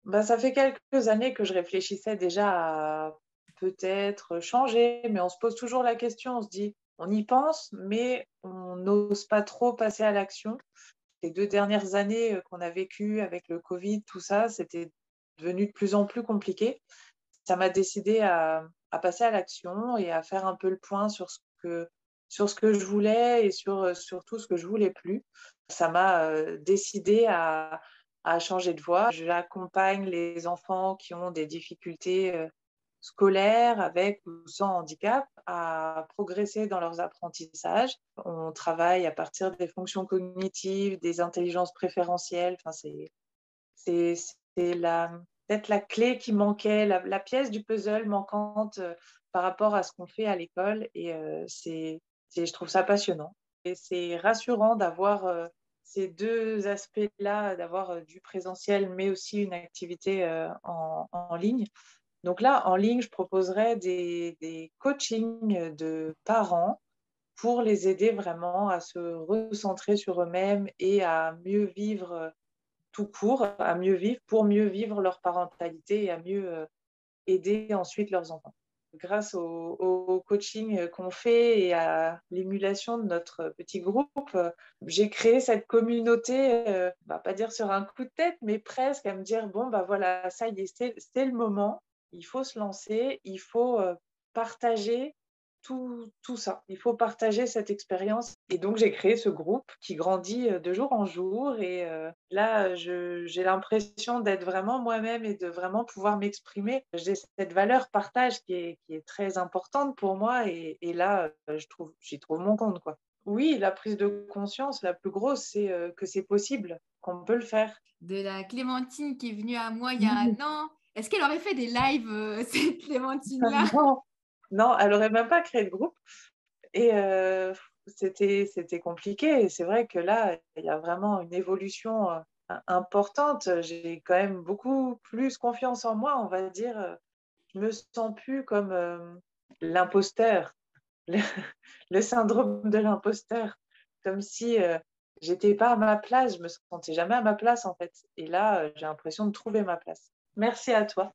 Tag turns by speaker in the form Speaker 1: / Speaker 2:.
Speaker 1: Bah, ça fait quelques années que je réfléchissais déjà à peut-être changer, mais on se pose toujours la question, on se dit on y pense, mais on n'ose pas trop passer à l'action. Les 2 dernières années, qu'on a vécues avec le covid, tout ça, c'était devenu de plus en plus compliqué. Ça m'a décidé à passer à l'action et à faire un peu le point sur ce que je voulais et sur tout ce que je voulais plus. Ça m'a, décidée à changer de voie. J'accompagne les enfants qui ont des difficultés, scolaires avec ou sans handicap à progresser dans leurs apprentissages. On travaille à partir des fonctions cognitives, des intelligences préférentielles, enfin c'est c'est la peut-être la clé qui manquait, la pièce du puzzle manquante, par rapport à ce qu'on fait à l'école et c'est je trouve ça passionnant et c'est rassurant d'avoir, ces 2 aspects-là, d'avoir, du présentiel, mais aussi une activité, en ligne. Donc là, en ligne, je proposerais des coachings, de parents pour les aider vraiment à se recentrer sur eux-mêmes et à mieux vivre, tout court, à mieux vivre pour mieux vivre leur parentalité et à mieux, aider ensuite leurs enfants. Grâce au coaching, qu'on fait et à l'émulation de notre petit groupe, j'ai créé cette communauté, on va pas dire sur un coup de tête, mais presque à me dire: «Bon, bah, voilà, ça y est, c'est le moment, il faut se lancer, il faut, partager tout ça. Il faut partager cette expérience» et donc j'ai créé ce groupe qui grandit, de jour en jour et là, j'ai l'impression d'être vraiment moi-même et de vraiment pouvoir m'exprimer. J'ai cette valeur partage qui est très importante pour moi et là, j'y trouve mon compte, quoi. Oui, la prise de conscience la plus grosse, c'est, que c'est possible, qu'on peut le faire.
Speaker 2: De la Clémentine qui est venue à moi il y a
Speaker 1: Mmh.
Speaker 2: 1 an. Est-ce qu'elle aurait fait des lives, cette Clémentine-là?
Speaker 1: Non, non, elle aurait même pas créé de groupe et c'était compliqué et c'est vrai que là, il y a vraiment une évolution, importante. J'ai quand même beaucoup plus confiance en moi, on va dire, je me sens plus comme, l'imposteur, le le syndrome de l'imposteur, comme si, j'étais pas à ma place, je me sentais jamais à ma place, en fait et là, j'ai l'impression de trouver ma place. Merci à toi.